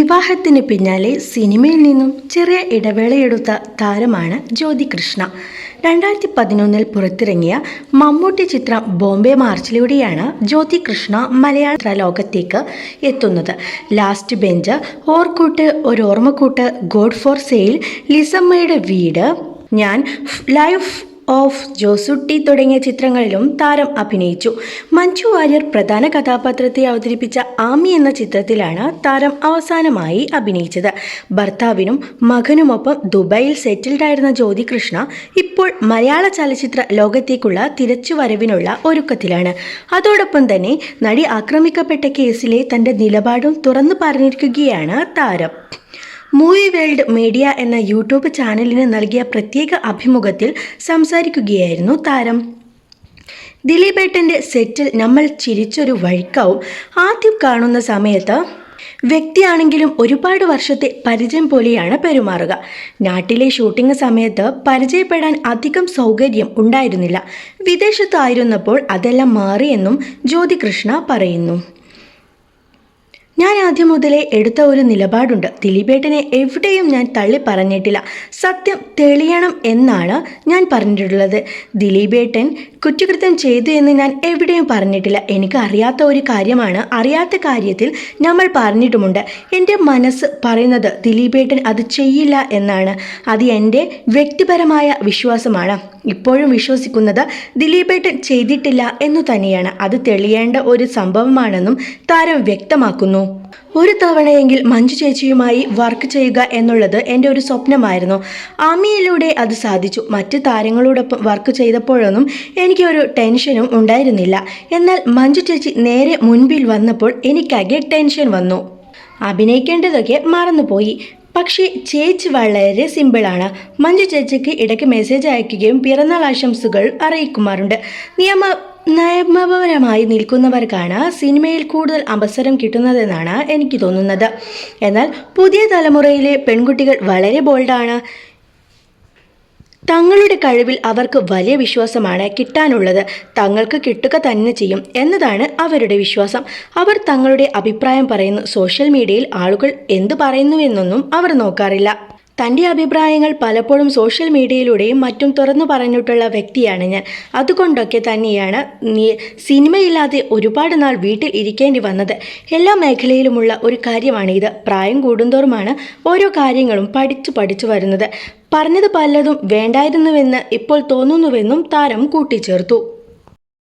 വിവാഹത്തിന് പിന്നാലെ സിനിമയിൽ നിന്നും ചെറിയ ഇടവേളയെടുത്ത താരമാണ് ജ്യോതികൃഷ്ണ. 2011 പുറത്തിറങ്ങിയ മമ്മൂട്ടി ചിത്രം ബോംബെ മാർച്ചിലൂടെയാണ് ജ്യോതികൃഷ്ണ മലയാള ലോകത്തേക്ക് എത്തുന്നത്. ലാസ്റ്റ് ബെഞ്ച്, ഓർക്കൂട്ട്, ഒരു ഓർമ്മക്കൂട്ട്, ഗോഡ് ഫോർ സെയിൽ, ലിസമ്മയുടെ വീട്, ഞാൻ, ലൈഫ് ഓഫ് ജോസുട്ടി തുടങ്ങിയ ചിത്രങ്ങളിലും താരം അഭിനയിച്ചു. മഞ്ജു വാര്യർ പ്രധാന കഥാപാത്രത്തെ അവതരിപ്പിച്ച ആമി എന്ന ചിത്രത്തിലാണ് താരം അവസാനമായി അഭിനയിച്ചത്. ഭർത്താവിനും മകനുമൊപ്പം ദുബായിൽ സെറ്റിൽഡ് ആയിരുന്ന ജ്യോതികൃഷ്ണ ഇപ്പോൾ മലയാള ചലച്ചിത്ര ലോകത്തേക്കുള്ള തിരിച്ചുവരവിനുള്ള ഒരുക്കത്തിലാണ്. അതോടൊപ്പം തന്നെ നടി ആക്രമിക്കപ്പെട്ട കേസിലെ തൻ്റെ നിലപാടും തുറന്നു പറഞ്ഞിരിക്കുകയാണ് താരം. മൂവി വേൾഡ് മീഡിയ എന്ന യൂട്യൂബ് ചാനലിന് നൽകിയ പ്രത്യേക അഭിമുഖത്തിൽ സംസാരിക്കുകയായിരുന്നു താരം. ദിലീപേട്ടൻ്റെ സെറ്റിൽ നമ്മൾ ചിരിച്ചൊരു വഴിക്കാവും. ആദ്യം കാണുന്ന സമയത്ത് വ്യക്തിയാണെങ്കിലും ഒരുപാട് വർഷത്തെ പരിചയം പോലെയാണ് പെരുമാറുക. നാട്ടിലെ ഷൂട്ടിംഗ് സമയത്ത് പരിചയപ്പെടാൻ അധികം സൗകര്യം ഉണ്ടായിരുന്നില്ല. വിദേശത്തായിരുന്നപ്പോൾ അതെല്ലാം മാറിയെന്നും ജ്യോതികൃഷ്ണ പറയുന്നു. ഞാൻ ആദ്യം മുതലേ എടുത്ത ഒരു നിലപാടുണ്ട്. ദിലീപേട്ടനെ എവിടെയും ഞാൻ തള്ളി പറഞ്ഞിട്ടില്ല. സത്യം തെളിയണം എന്നാണ് ഞാൻ പറഞ്ഞിട്ടുള്ളത്. ദിലീപേട്ടൻ കുറ്റകൃത്യം ചെയ്തു എന്ന് ഞാൻ എവിടെയും പറഞ്ഞിട്ടില്ല. എനിക്ക് അറിയാത്ത ഒരു കാര്യമാണ്. അറിയാത്ത കാര്യത്തിൽ നമ്മൾ പറഞ്ഞിട്ടുമുണ്ട്. എൻ്റെ മനസ്സ് പറയുന്നത് ദിലീപേട്ടൻ അത് ചെയ്യില്ല എന്നാണ്. അത് എൻ്റെ വ്യക്തിപരമായ വിശ്വാസമാണ്. ഇപ്പോഴും വിശ്വസിക്കുന്നത് ദിലീപേട്ടൻ ചെയ്തിട്ടില്ല എന്നു തന്നെയാണ്. അത് തെളിയേണ്ട ഒരു സംഭവമാണെന്നും താരം വ്യക്തമാക്കുന്നു. ഒരു തവണയെങ്കിൽ മഞ്ജു ചേച്ചിയുമായി വർക്ക് ചെയ്യുക എന്നുള്ളത് എൻ്റെ ഒരു സ്വപ്നമായിരുന്നു. ആമിയിലൂടെ അത് സാധിച്ചു. മറ്റ് താരങ്ങളോടൊപ്പം വർക്ക് ചെയ്തപ്പോഴൊന്നും എനിക്കൊരു ടെൻഷനും ഉണ്ടായിരുന്നില്ല. എന്നാൽ മഞ്ജു ചേച്ചി നേരെ മുൻപിൽ വന്നപ്പോൾ എനിക്കാകെ ടെൻഷൻ വന്നു. അഭിനയിക്കേണ്ടതൊക്കെ മറന്നുപോയി. പക്ഷേ ചേച്ചി വളരെ സിമ്പിളാണ്. മഞ്ജു ചേച്ചിക്ക് ഇടയ്ക്ക് മെസ്സേജ് അയക്കുകയും പിറന്നാൾ ആശംസകൾ അറിയിക്കുമാറുണ്ട്. നിയമപരമായി നിൽക്കുന്നവർക്കാണ് സിനിമയിൽ കൂടുതൽ അവസരം കിട്ടുന്നതെന്നാണ് എനിക്ക് തോന്നുന്നത്. എന്നാൽ പുതിയ തലമുറയിലെ പെൺകുട്ടികൾ വളരെ ബോൾഡാണ്. തങ്ങളുടെ കഴിവിൽ അവർക്ക് വലിയ വിശ്വാസമാണ് കിട്ടാനുള്ളത്. തങ്ങൾക്ക് കിട്ടുക തന്നെ ചെയ്യും എന്നതാണ് അവരുടെ വിശ്വാസം. അവർ തങ്ങളുടെ അഭിപ്രായം പറയുന്നു. സോഷ്യൽ മീഡിയയിൽ ആളുകൾ എന്ത് പറയുന്നുവെന്നൊന്നും അവർ നോക്കാറില്ല. തൻ്റെ അഭിപ്രായങ്ങൾ പലപ്പോഴും സോഷ്യൽ മീഡിയയിലൂടെയും മറ്റും തുറന്നു പറഞ്ഞിട്ടുള്ള വ്യക്തിയാണ് ഞാൻ. അതുകൊണ്ടൊക്കെ തന്നെയാണ് സിനിമയില്ലാതെ ഒരുപാട് നാൾ വീട്ടിൽ ഇരിക്കേണ്ടി വന്നത്. എല്ലാ മേഖലയിലുമുള്ള ഒരു കാര്യമാണിത്. പ്രായം കൂടുന്തോറുമാണ് ഓരോ കാര്യങ്ങളും പഠിച്ചു വരുന്നത്. പറഞ്ഞത് പലതും വേണ്ടായിരുന്നുവെന്ന് ഇപ്പോൾ തോന്നുന്നുവെന്നും താരം കൂട്ടിച്ചേർത്തു.